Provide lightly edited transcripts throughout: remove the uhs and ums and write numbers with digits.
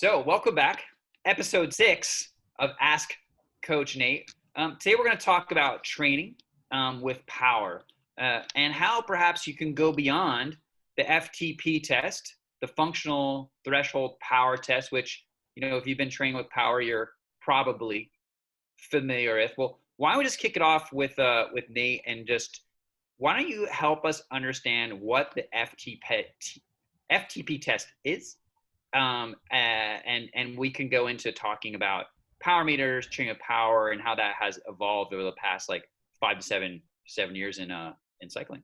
So, welcome back. Episode 6 of Ask Coach Nate. Today, we're going to talk about training with power and how perhaps you can go beyond the FTP test, the functional threshold power test, which, if you've been training with power, you're probably familiar with. Well, why don't we just kick it off with Nate and just why don't you help us understand what the FTP test is? And we can go into talking about power meters, training of power, and how that has evolved over the past like 5 to 7 years in cycling.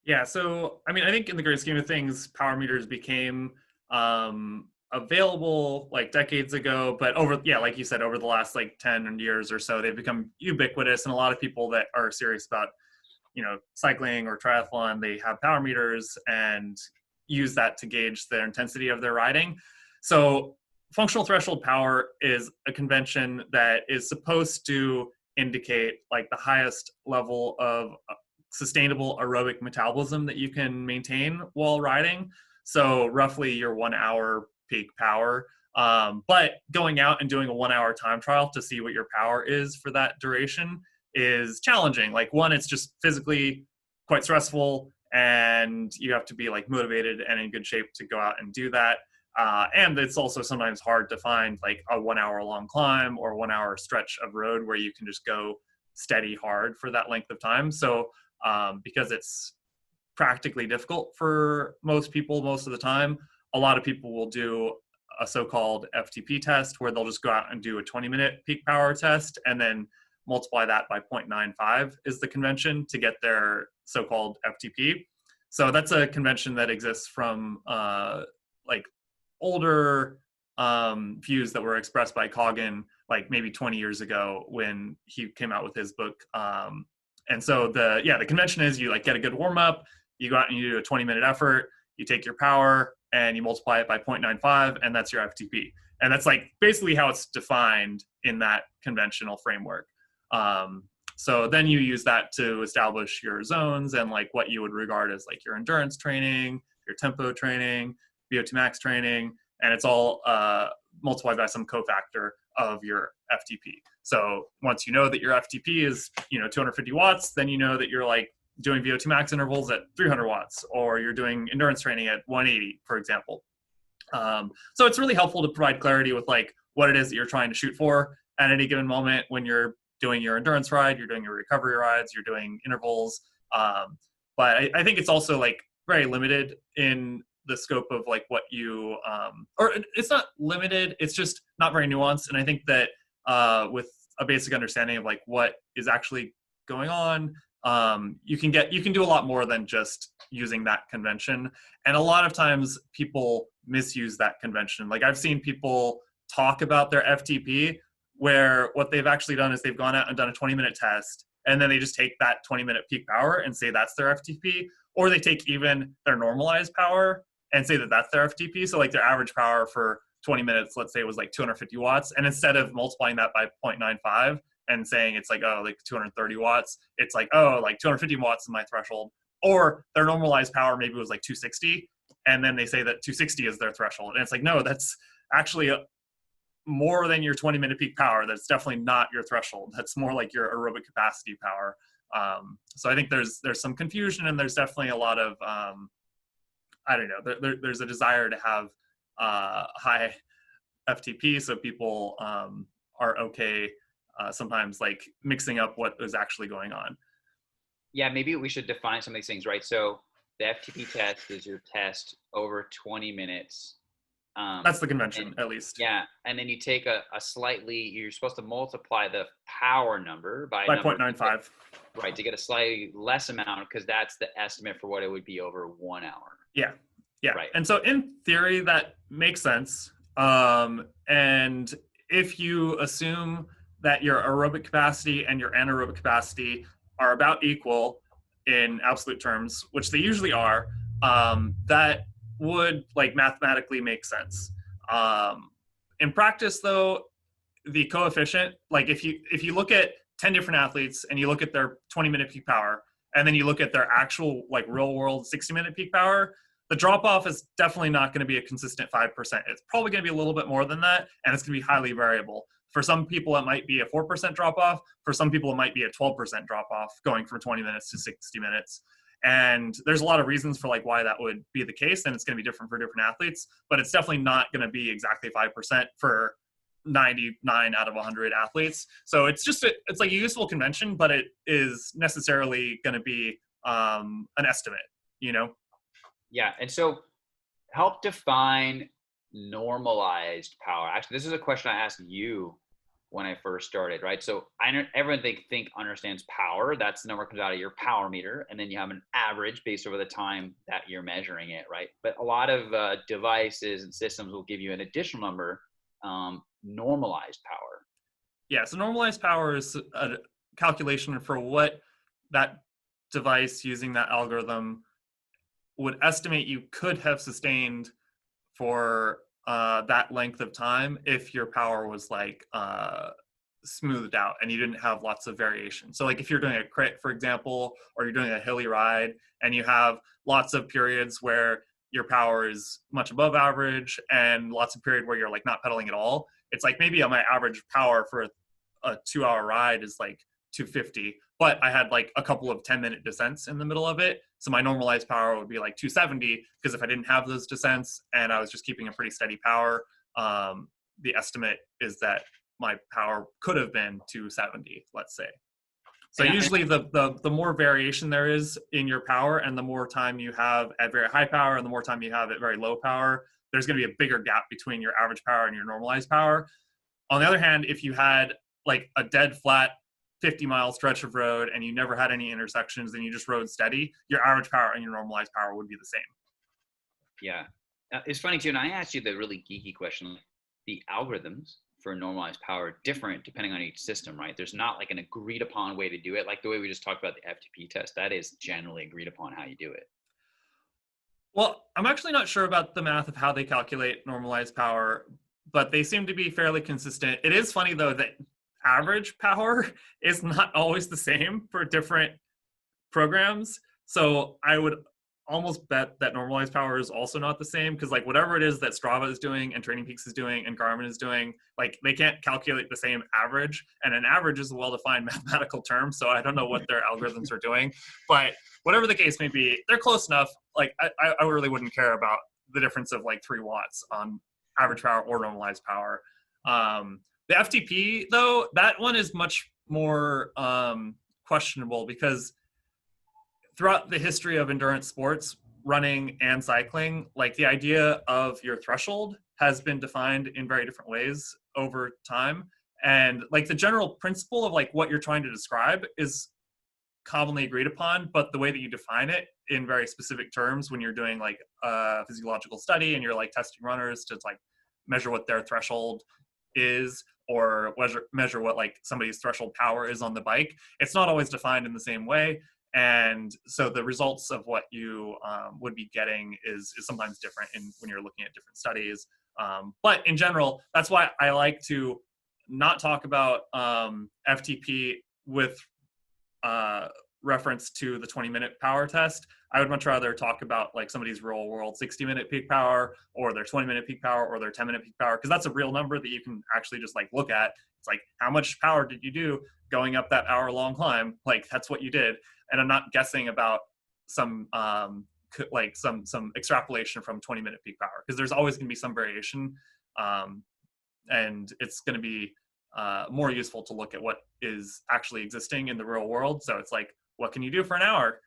Yeah, so I think in the great scheme of things, power meters became available like decades ago, but like you said, over the last like 10 years or so, they've become ubiquitous, and a lot of people that are serious about cycling or triathlon, they have power meters and use that to gauge the intensity of their riding. So functional threshold power is a convention that is supposed to indicate like the highest level of sustainable aerobic metabolism that you can maintain while riding. So roughly your 1 hour peak power. But going out and doing a 1 hour time trial to see what your power is for that duration is challenging. Like one, it's just physically quite stressful, and you have to be like motivated and in good shape to go out and do that. And it's also sometimes hard to find like a 1 hour long climb or 1 hour stretch of road where you can just go steady hard for that length of time. So because it's practically difficult for most people most of the time, a lot of people will do a so-called FTP test where they'll just go out and do a 20-minute peak power test and then multiply that by 0.95 is the convention to get their so-called FTP. So that's a convention that exists from like older views that were expressed by Coggin like maybe 20 years ago when he came out with his book. And so the convention is you like get a good warm up, you go out and you do a 20-minute effort, you take your power and you multiply it by 0.95, and that's your FTP. And that's like basically how it's defined in that conventional framework. So then you use that to establish your zones and like what you would regard as like your endurance training, your tempo training, VO2 max training, and it's all multiplied by some cofactor of your FTP. So once you know that your FTP is 250 watts, then you know that you're like doing VO2 max intervals at 300 watts, or you're doing endurance training at 180, for example. So it's really helpful to provide clarity with like what it is that you're trying to shoot for at any given moment when you're doing your endurance ride, you're doing your recovery rides, you're doing intervals. But I think it's also like very limited in the scope of like what you, or it's not limited, it's just not very nuanced. And I think that with a basic understanding of like what is actually going on, you can do a lot more than just using that convention. And a lot of times people misuse that convention. Like I've seen people talk about their FTP where what they've actually done is they've gone out and done a 20-minute test, and then they just take that 20-minute peak power and say that's their FTP, or they take even their normalized power and say that that's their FTP. So like their average power for 20 minutes, let's say it was like 250 watts. And instead of multiplying that by 0.95 and saying it's like, oh, like 230 watts, it's like, oh, like 250 watts is my threshold. Or their normalized power maybe was like 260. And then they say that 260 is their threshold. And it's like, no, that's actually more than your 20-minute peak power. That's definitely not your threshold. That's more like your aerobic capacity power. So I think there's some confusion, and there's definitely a lot of, I don't know, there's a desire to have high FTP, so people are okay sometimes like mixing up what is actually going on. Yeah, maybe we should define some of these things, right? So the FTP test is your test over 20 minutes. That's the convention, at least. Yeah, and then you take you're supposed to multiply the power number by 0.95. Right, to get a slightly less amount, because that's the estimate for what it would be over 1 hour. Yeah. Right. And so in theory, that makes sense. And if you assume that your aerobic capacity and your anaerobic capacity are about equal in absolute terms, which they usually are, that would like mathematically make sense. In practice though, the coefficient, like if you look at 10 different athletes and you look at their 20-minute peak power, and then you look at their actual like real world 60-minute peak power, the drop off is definitely not going to be a consistent 5%. It's probably going to be a little bit more than that, and it's going to be highly variable. For some people, it might be a 4% drop off. For some people, it might be a 12% drop off, going from 20 minutes to 60 minutes. And there's a lot of reasons for like why that would be the case, and it's going to be different for different athletes. But it's definitely not going to be exactly 5% for 99 out of 100 athletes. So it's just it's like a useful convention, but it is necessarily going to be an estimate, you know? Yeah. And so help define normalized power. Actually, this is a question I asked you when I first started, right? So everyone think understands power. That's the number that comes out of your power meter, and then you have an average based over the time that you're measuring it, right? But a lot of devices and systems will give you an additional number, normalized power. Yeah, so normalized power is a calculation for what that device using that algorithm would estimate you could have sustained for that length of time if your power was like smoothed out and you didn't have lots of variation. So like if you're doing a crit, for example, or you're doing a hilly ride and you have lots of periods where your power is much above average and lots of period where you're like not pedaling at all, it's like maybe my average power for a 2-hour ride is like 250, but I had like a couple of 10-minute descents in the middle of it. So my normalized power would be like 270, because if I didn't have those descents and I was just keeping a pretty steady power, the estimate is that my power could have been 270, let's say. So usually the more variation there is in your power and the more time you have at very high power and the more time you have at very low power, there's going to be a bigger gap between your average power and your normalized power. On the other hand, if you had like a dead flat 50-mile stretch of road and you never had any intersections and you just rode steady, your average power and your normalized power would be the same. Yeah. It's funny too, and I asked you the really geeky question. The algorithms for normalized power are different depending on each system, right? There's not like an agreed upon way to do it. Like the way we just talked about the FTP test, that is generally agreed upon how you do it. Well, I'm actually not sure about the math of how they calculate normalized power, but they seem to be fairly consistent. It is funny though that average power is not always the same for different programs. So I would almost bet that normalized power is also not the same, because like whatever it is that Strava is doing and Training Peaks is doing and Garmin is doing, like they can't calculate the same average, and an average is a well-defined mathematical term. So I don't know what their algorithms are doing, but whatever the case may be, they're close enough. Like I really wouldn't care about the difference of like 3 watts on average power or normalized power. The FTP though, that one is much more questionable, because throughout the history of endurance sports, running and cycling, like the idea of your threshold has been defined in very different ways over time. And like the general principle of like what you're trying to describe is commonly agreed upon, but the way that you define it in very specific terms when you're doing like a physiological study and you're like testing runners to like measure what their threshold is, or measure what like somebody's threshold power is on the bike, it's not always defined in the same way. And so the results of what you would be getting is sometimes different when you're looking at different studies. But in general, that's why I like to not talk about FTP with reference to the 20-minute power test. I would much rather talk about like somebody's real world 60-minute peak power, or their 20-minute peak power, or their 10-minute peak power, because that's a real number that you can actually just like look at. It's like, how much power did you do going up that hour-long climb? Like that's what you did. And I'm not guessing about some like some extrapolation from 20-minute peak power, because there's always going to be some variation, and it's going to be more useful to look at what is actually existing in the real world. So it's like, what can you do for an hour?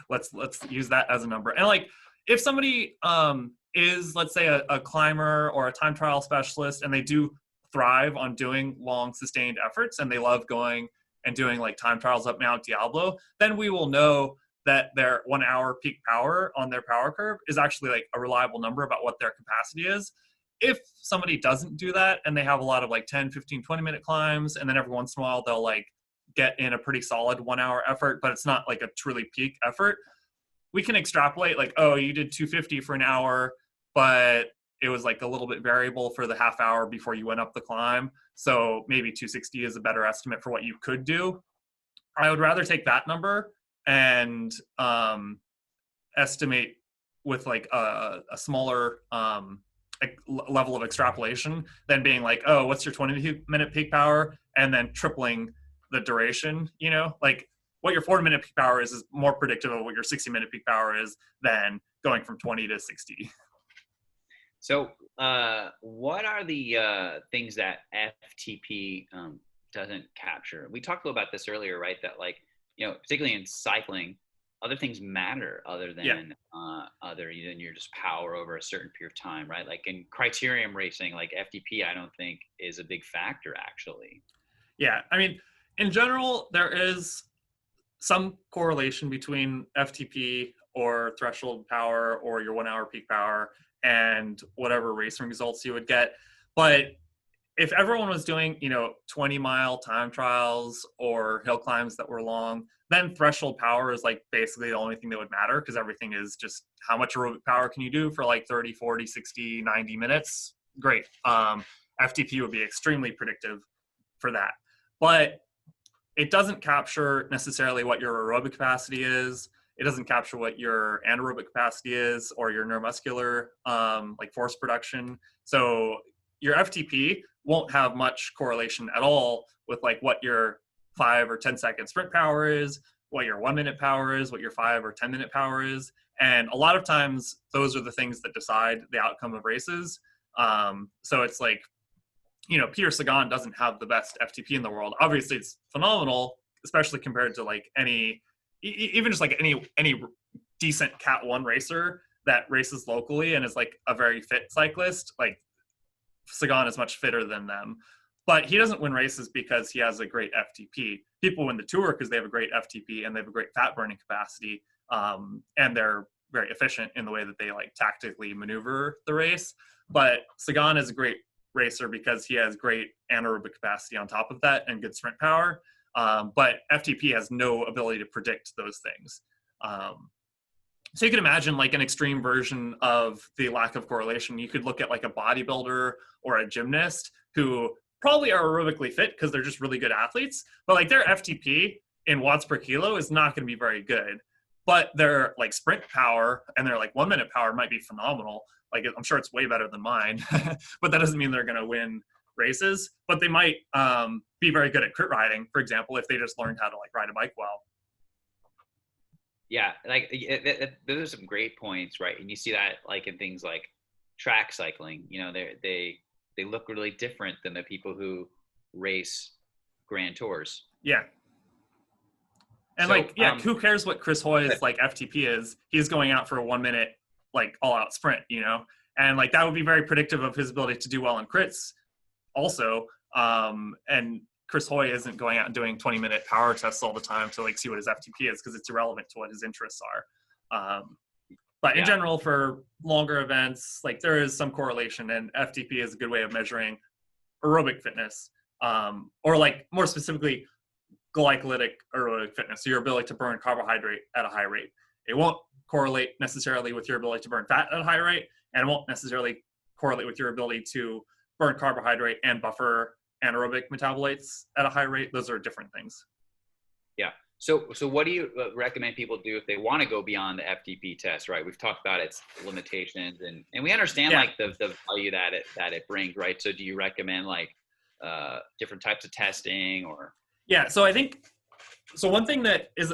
let's use that as a number. And like if somebody is, let's say, a climber or a time trial specialist, and they do thrive on doing long sustained efforts and they love going and doing like time trials up Mount Diablo, then we will know that their 1 hour peak power on their power curve is actually like a reliable number about what their capacity is. If somebody doesn't do that and they have a lot of like 10, 15, 20-minute climbs, and then every once in a while they'll like get in a pretty solid 1 hour effort, but it's not like a truly peak effort, we can extrapolate like, oh, you did 250 for an hour, but it was like a little bit variable for the half hour before you went up the climb. So maybe 260 is a better estimate for what you could do. I would rather take that number and estimate with like a smaller level of extrapolation than being like, oh, what's your 20-minute peak power, and then tripling the duration. Like what your 40-minute peak power is more predictive of what your 60-minute peak power is than going from 20 to 60. So, what are the things that FTP doesn't capture? We talked a little about this earlier, right? That like, particularly in cycling, other things matter other than than your just power over a certain period of time, right? Like in criterium racing, like FTP, I don't think is a big factor actually. Yeah, I mean, in general, there is some correlation between FTP or threshold power or your 1 hour peak power and whatever racing results you would get. But if everyone was doing, 20-mile time trials or hill climbs that were long, then threshold power is like basically the only thing that would matter, because everything is just how much aerobic power can you do for like 30, 40, 60, 90 minutes. Great. FTP would be extremely predictive for that. But it doesn't capture necessarily what your aerobic capacity is. It doesn't capture what your anaerobic capacity is or your neuromuscular like force production. So your FTP won't have much correlation at all with like what your 5 or 10-second sprint power is, what your 1 minute power is, what your 5 or 10-minute power is. And a lot of times those are the things that decide the outcome of races. So it's like, Peter Sagan doesn't have the best FTP in the world. Obviously it's phenomenal, especially compared to like even just like any decent Cat 1 racer that races locally and is like a very fit cyclist. Like Sagan is much fitter than them, but he doesn't win races because he has a great FTP. People win the Tour because they have a great FTP and they have a great fat burning capacity, and they're very efficient in the way that they like tactically maneuver the race. But Sagan is a great racer because he has great anaerobic capacity on top of that and good sprint power. But FTP has no ability to predict those things. So you can imagine like an extreme version of the lack of correlation. You could look at like a bodybuilder or a gymnast who probably are aerobically fit because they're just really good athletes, but like their FTP in watts per kilo is not going to be very good. But their like sprint power and their like 1 minute power might be phenomenal. Like I'm sure it's way better than mine, but that doesn't mean they're going to win races. But they might be very good at crit riding, for example, if they just learned how to like ride a bike well. Yeah, like those are some great points, right? And you see that like in things like track cycling. They look really different than the people who race Grand Tours. Yeah. And so, who cares what Chris Hoy's like FTP is? He's going out for a 1 minute, like all out sprint, and like that would be very predictive of his ability to do well in crits also. And Chris Hoy isn't going out and doing 20-minute power tests all the time to like see what his FTP is because it's irrelevant to what his interests are. But in general, for longer events, like there is some correlation, and FTP is a good way of measuring aerobic fitness, or like more specifically, glycolytic aerobic fitness, so your ability to burn carbohydrate at a high rate. It won't correlate necessarily with your ability to burn fat at a high rate, and it won't necessarily correlate with your ability to burn carbohydrate and buffer anaerobic metabolites at a high rate. Those are different things. Yeah. So what do you recommend people do if they want to go beyond the FTP test, right? We've talked about its limitations and we understand like the value that it brings, right? So do you recommend like different types of testing or? Yeah. So one thing that is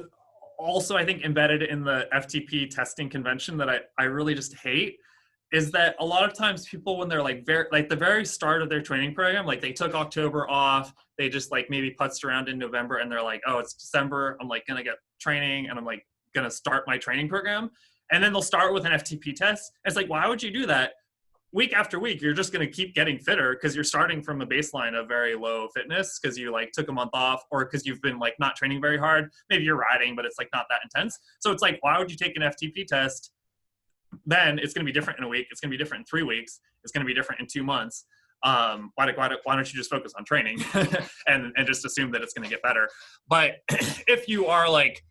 also, I think, embedded in the FTP testing convention that I really just hate is that a lot of times people, when they're like the very start of their training program, like they took October off, they just like maybe putzed around in November and they're like, oh, it's December, I'm like gonna get training and I'm like gonna start my training program. And then they'll start with an FTP test. It's like, why would you do that? Week after week, you're just going to keep getting fitter because you're starting from a baseline of very low fitness because you like took a month off, or because you've been like not training very hard. Maybe you're riding, but it's like not that intense. So it's like, why would you take an FTP test? Then it's going to be different in a week. It's going to be different in 3 weeks. It's going to be different in 2 months. Why don't you just focus on training and just assume that it's going to get better? But if you are like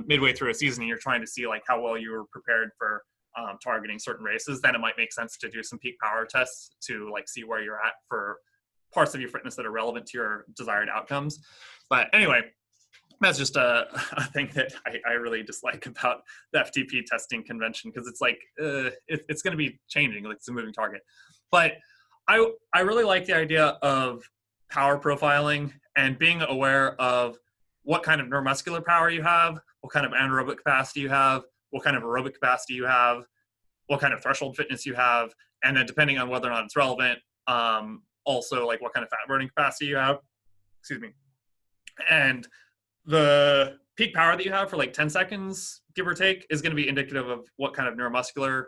midway through a season and you're trying to see like how well you were prepared for targeting certain races, then it might make sense to do some peak power tests to like see where you're at for parts of your fitness that are relevant to your desired outcomes. But anyway, That's just a thing that I really dislike about the FTP testing convention, because it's like it's going to be changing, like it's a moving target. But I really like the idea of power profiling and being aware of what kind of neuromuscular power you have, what kind of anaerobic capacity you have, what kind of aerobic capacity you have, what kind of threshold fitness you have, and then depending on whether or not it's relevant, also like what kind of fat burning capacity you have. Excuse me. And the peak power that you have for like 10 seconds, give or take, is going to be indicative of what kind of neuromuscular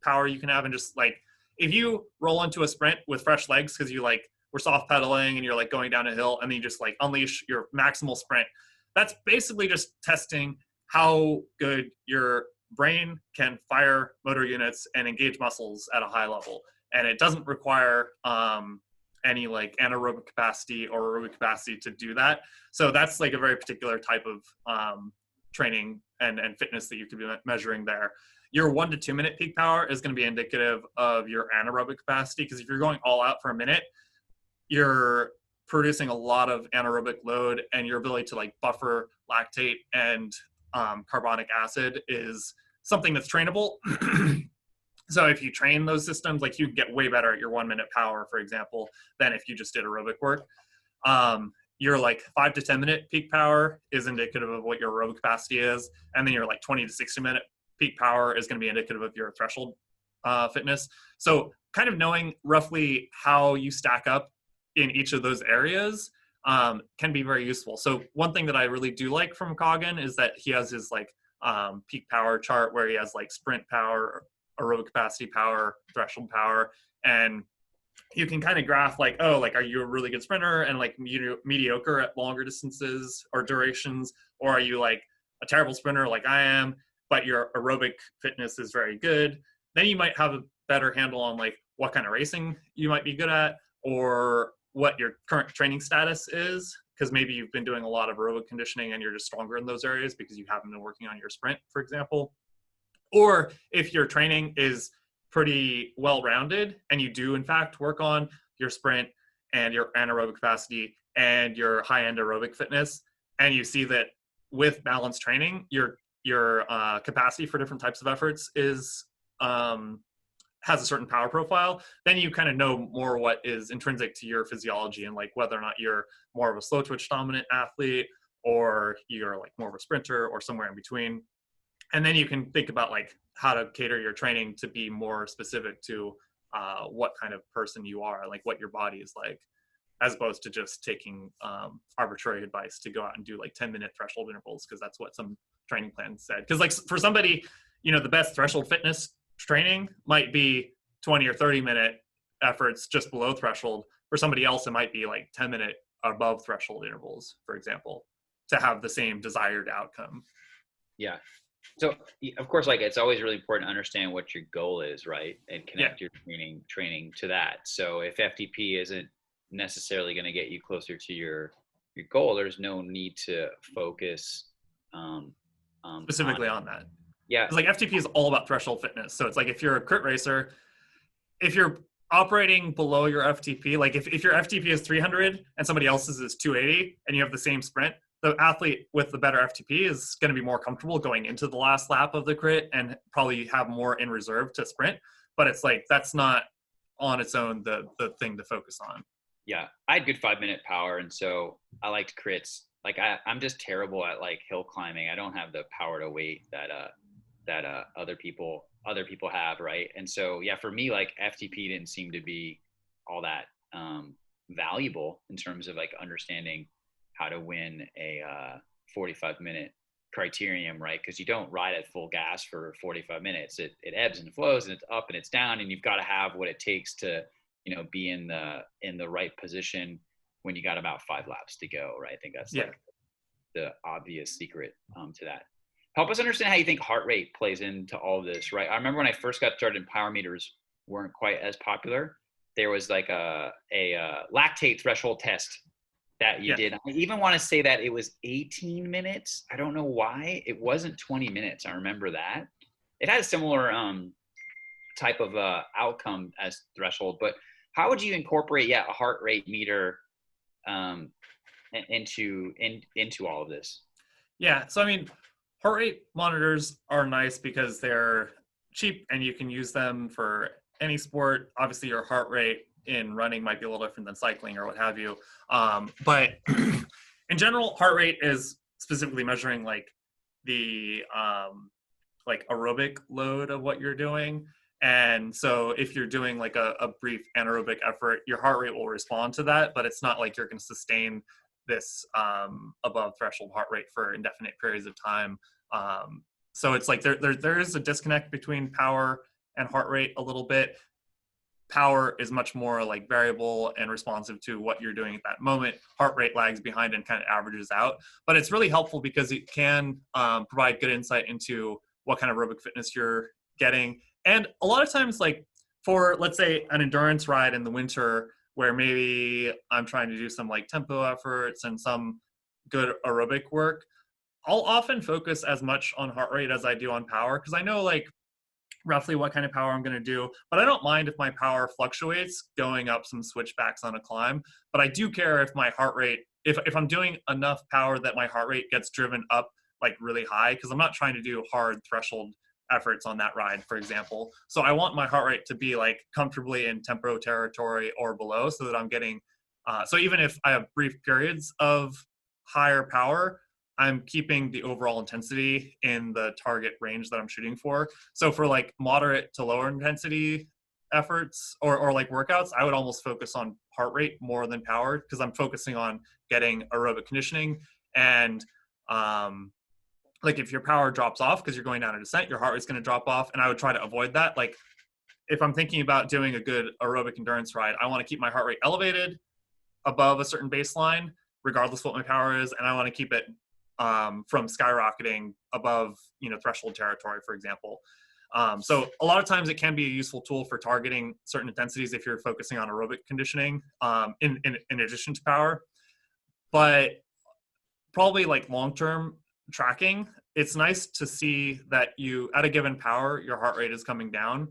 power you can have. And just like, if you roll into a sprint with fresh legs because you like were soft pedaling and you're like going down a hill and then you just like unleash your maximal sprint, that's basically just testing how good your brain can fire motor units and engage muscles at a high level. And it doesn't require any like anaerobic capacity or aerobic capacity to do that. So that's like a very particular type of training and fitness that you could be measuring there. Your 1 to 2 minute peak power is going to be indicative of your anaerobic capacity, because if you're going all out for a minute, you're producing a lot of anaerobic load, and your ability to like buffer lactate and carbonic acid is something that's trainable. So if you train those systems, like you can get way better at your 1 minute power, for example, than if you just did aerobic work. Your like 5 to 10 minute peak power is indicative of what your aerobic capacity is. And then your like 20 to 60 minute peak power is going to be indicative of your threshold fitness. So kind of knowing roughly how you stack up in each of those areas can be very useful. So one thing that I really do like from Coggin is that he has his like peak power chart where he has like sprint power, aerobic capacity power, threshold power, and you can kind of graph like, oh, like, are you a really good sprinter and like mediocre at longer distances or durations, or are you like a terrible sprinter like I am, but your aerobic fitness is very good? Then you might have a better handle on like what kind of racing you might be good at, or what your current training status is, because maybe you've been doing a lot of aerobic conditioning and you're just stronger in those areas because you haven't been working on your sprint, for example. Or if your training is pretty well-rounded and you do in fact work on your sprint and your anaerobic capacity and your high-end aerobic fitness, and you see that with balanced training, your capacity for different types of efforts is has a certain power profile, then you kind of know more what is intrinsic to your physiology and like whether or not you're more of a slow twitch dominant athlete or you're like more of a sprinter or somewhere in between. And then you can think about like how to cater your training to be more specific to what kind of person you are, like what your body is like, as opposed to just taking arbitrary advice to go out and do like 10-minute threshold intervals because that's what some training plan said. Because like for somebody, you know, the best threshold fitness training might be 20 or 30-minute efforts just below threshold. For somebody else, it might be like 10-minute above threshold intervals, for example, to have the same desired outcome. Yeah. So of course, like it's always really important to understand what your goal is, right? And connect your training to that. So if FTP isn't necessarily going to get you closer to your goal, there's no need to focus Specifically on that. Yeah. It's like FTP is all about threshold fitness. So it's like if you're a crit racer, if you're operating below your FTP, like if your FTP is 300 and somebody else's is 280 and you have the same sprint, the athlete with the better FTP is going to be more comfortable going into the last lap of the crit and probably have more in reserve to sprint. But it's like, that's not on its own the thing to focus on. Yeah. I had good 5-minute power. And so I liked crits. Like I'm just terrible at like hill climbing. I don't have the power to weight that other people have, right? And so yeah, for me, like FTP didn't seem to be all that valuable in terms of like understanding how to win a 45-minute criterium, right? Because you don't ride at full gas for 45 minutes. It ebbs and flows, and it's up and it's down, and you've got to have what it takes to, you know, be in the right position when you got about 5 laps to go, right? I think that's like the obvious secret to that. Help us understand how you think heart rate plays into all of this, right? I remember when I first got started, power meters weren't quite as popular. There was like a lactate threshold test that you did. I even want to say that it was 18 minutes. I don't know why. It wasn't 20 minutes. I remember that. It had a similar type of outcome as threshold, but how would you incorporate, a heart rate meter into all of this? Yeah. So I mean, heart rate monitors are nice because they're cheap and you can use them for any sport. Obviously, your heart rate in running might be a little different than cycling or what have you. But in general, heart rate is specifically measuring the like aerobic load of what you're doing. And so if you're doing like a brief anaerobic effort, your heart rate will respond to that, but it's not like you're going to sustain this above threshold heart rate for indefinite periods of time. So it's like there is a disconnect between power and heart rate a little bit. Power is much more like variable and responsive to what you're doing at that moment. Heart rate lags behind and kind of averages out, but it's really helpful because it can provide good insight into what kind of aerobic fitness you're getting. And a lot of times, like for let's say an endurance ride in the winter, where maybe I'm trying to do some like tempo efforts and some good aerobic work, I'll often focus as much on heart rate as I do on power because I know like roughly what kind of power I'm going to do. But I don't mind if my power fluctuates going up some switchbacks on a climb. But I do care if my heart rate, if I'm doing enough power that my heart rate gets driven up like really high, because I'm not trying to do hard threshold efforts on that ride, for example. So I want my heart rate to be like comfortably in tempo territory or below so that I'm getting, so even if I have brief periods of higher power, I'm keeping the overall intensity in the target range that I'm shooting for. So for like moderate to lower intensity efforts or like workouts, I would almost focus on heart rate more than power because I'm focusing on getting aerobic conditioning. And like if your power drops off because you're going down a descent, your heart rate's going to drop off. And I would try to avoid that. Like if I'm thinking about doing a good aerobic endurance ride, I want to keep my heart rate elevated above a certain baseline, regardless of what my power is. And I want to keep it from skyrocketing above, threshold territory, for example. So a lot of times it can be a useful tool for targeting certain intensities if you're focusing on aerobic conditioning in addition to power. But probably like long-term tracking, it's nice to see that you at a given power, your heart rate is coming down.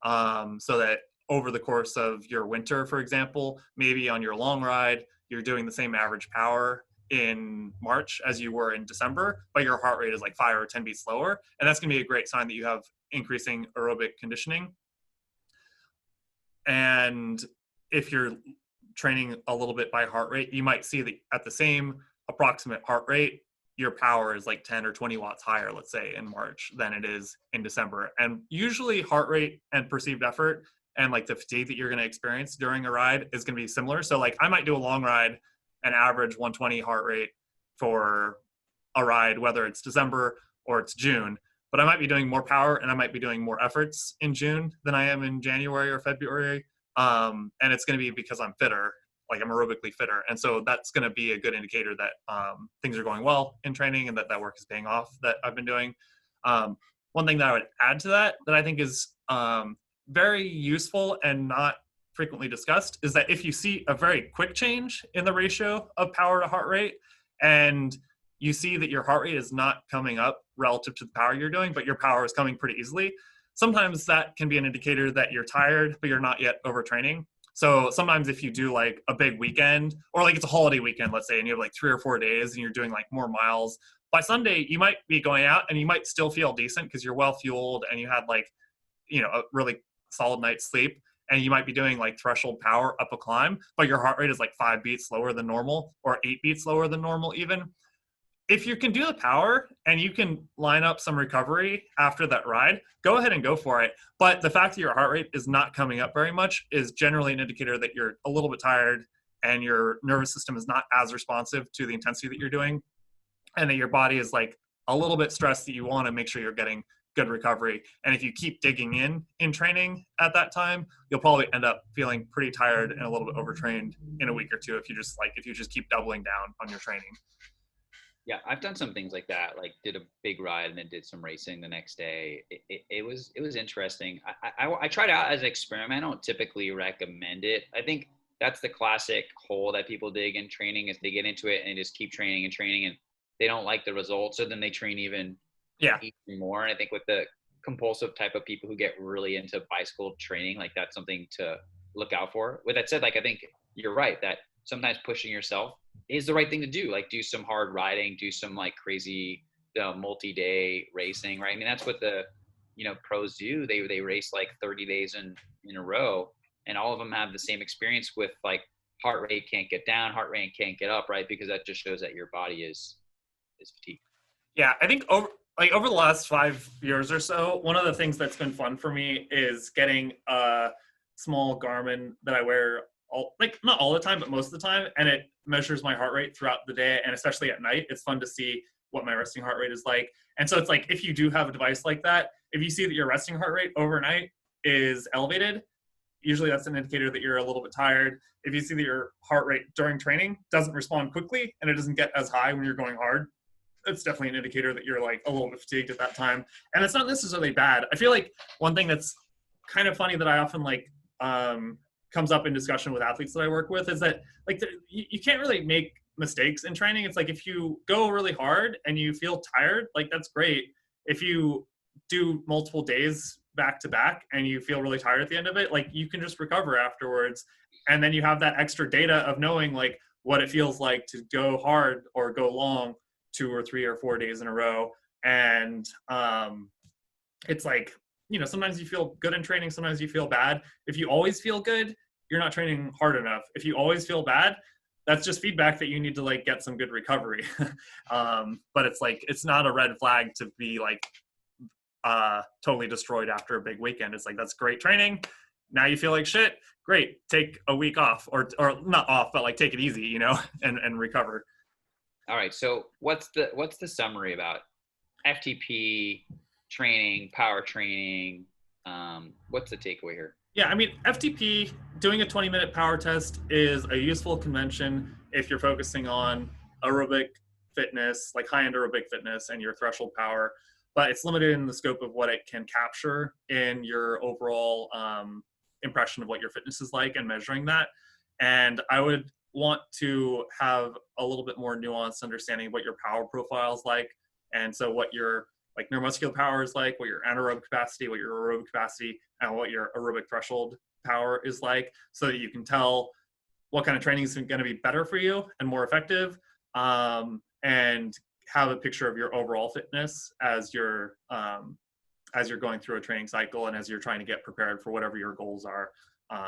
So that over the course of your winter, for example, maybe on your long ride, you're doing the same average power in March as you were in December, but your heart rate is like 5 or 10 beats lower. And that's going to be a great sign that you have increasing aerobic conditioning. And if you're training a little bit by heart rate, you might see that at the same approximate heart rate, your power is like 10 or 20 watts higher, let's say in March than it is in December. And usually heart rate and perceived effort and like the fatigue that you're going to experience during a ride is going to be similar. So like I might do a long ride, an average 120 heart rate for a ride, whether it's December or it's June, but I might be doing more power and I might be doing more efforts in June than I am in January or February. And it's going to be because I'm fitter, like I'm aerobically fitter. And so that's going to be a good indicator that things are going well in training and that work is paying off that I've been doing. One thing that I would add to that I think is very useful and not frequently discussed is that if you see a very quick change in the ratio of power to heart rate and you see that your heart rate is not coming up relative to the power you're doing, but your power is coming pretty easily, sometimes that can be an indicator that you're tired, but you're not yet overtraining. So sometimes if you do like a big weekend or like it's a holiday weekend, let's say, and you have like 3 or 4 days and you're doing like more miles, by Sunday you might be going out and you might still feel decent because you're well fueled and you had like, a really solid night's sleep. And you might be doing like threshold power up a climb, but your heart rate is like 5 beats lower than normal or 8 beats lower than normal even. If you can do the power and you can line up some recovery after that ride, go ahead and go for it. But the fact that your heart rate is not coming up very much is generally an indicator that you're a little bit tired and your nervous system is not as responsive to the intensity that you're doing, and that your body is like a little bit stressed that you want to make sure you're getting good recovery. And if you keep digging in training at that time, you'll probably end up feeling pretty tired and a little bit overtrained in a week or two if you just keep doubling down on your training. Yeah, I've done some things like that. Like did a big ride and then did some racing the next day. It was interesting. I tried it out as an experiment. I don't typically recommend it. I think that's the classic hole that people dig in training is they get into it and they just keep training and training and they don't like the results, so then they train Yeah. even more. And I think with the compulsive type of people who get really into bicycle training, like that's something to look out for. With that said, like I think you're right that sometimes pushing yourself is the right thing to do. Like do some hard riding, do some like crazy multi-day racing, right? I mean, that's what the, pros do. They race like 30 days in a row, and all of them have the same experience with like heart rate can't get down, heart rate can't get up, right? Because that just shows that your body is fatigued. Yeah, I think over the last 5 years or so, one of the things that's been fun for me is getting a small Garmin that I wear not all the time, but most of the time, and it measures my heart rate throughout the day, and especially at night. It's fun to see what my resting heart rate is like. And so it's like, if you do have a device like that, if you see that your resting heart rate overnight is elevated, usually that's an indicator that you're a little bit tired. If you see that your heart rate during training doesn't respond quickly and it doesn't get as high when you're going hard, it's definitely an indicator that you're like a little bit fatigued at that time. And it's not necessarily bad. I feel like one thing that's kind of funny that I often comes up in discussion with athletes that I work with is that like you can't really make mistakes in training. It's like, if you go really hard and you feel tired, like that's great. If you do multiple days back to back and you feel really tired at the end of it, like you can just recover afterwards. And then you have that extra data of knowing like what it feels like to go hard or go long 2 or 3 or 4 days in a row. And it's like, sometimes you feel good in training, sometimes you feel bad. If you always feel good, you're not training hard enough. If you always feel bad, that's just feedback that you need to like get some good recovery. But it's like, it's not a red flag to be like totally destroyed after a big weekend. It's like, that's great training. Now you feel like shit. Great. Take a week off or not off, but like take it easy, and recover. All right. So what's the summary about FTP training, power training? What's the takeaway here? Yeah, I mean, FTP, doing a 20-minute power test is a useful convention if you're focusing on aerobic fitness, like high-end aerobic fitness and your threshold power, but it's limited in the scope of what it can capture in your overall impression of what your fitness is like and measuring that. And I would want to have a little bit more nuanced understanding of what your power profile is like. And so what your like neuromuscular power is like, what your anaerobic capacity, what your aerobic capacity, and what your aerobic threshold power is like, so that you can tell what kind of training is going to be better for you and more effective, and have a picture of your overall fitness as you're going through a training cycle and as you're trying to get prepared for whatever your goals are,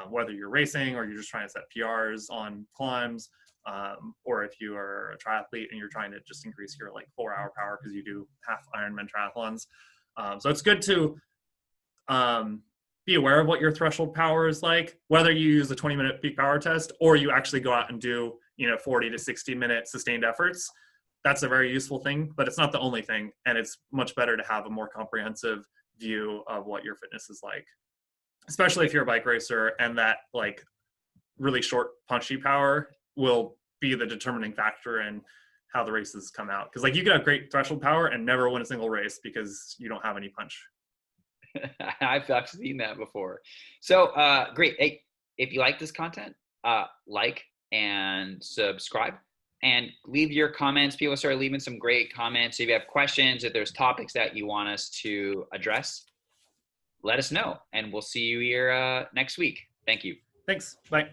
whether you're racing or you're just trying to set PRs on climbs, or if you are a triathlete and you're trying to just increase your like 4-hour power because you do half Ironman triathlons. So it's good to be aware of what your threshold power is like, whether you use a 20-minute peak power test or you actually go out and do 40 to 60-minute sustained efforts. That's a very useful thing, but it's not the only thing. And it's much better to have a more comprehensive view of what your fitness is like, especially if you're a bike racer, and that like really short punchy power will be the determining factor in how the races come out. Because like you could have great threshold power and never win a single race because you don't have any punch. I've seen that before. So great. Hey, if you like this content, like and subscribe and leave your comments. People start leaving some great comments. If you have questions, if there's topics that you want us to address, let us know, and we'll see you here next week. Thank you. Thanks. Bye.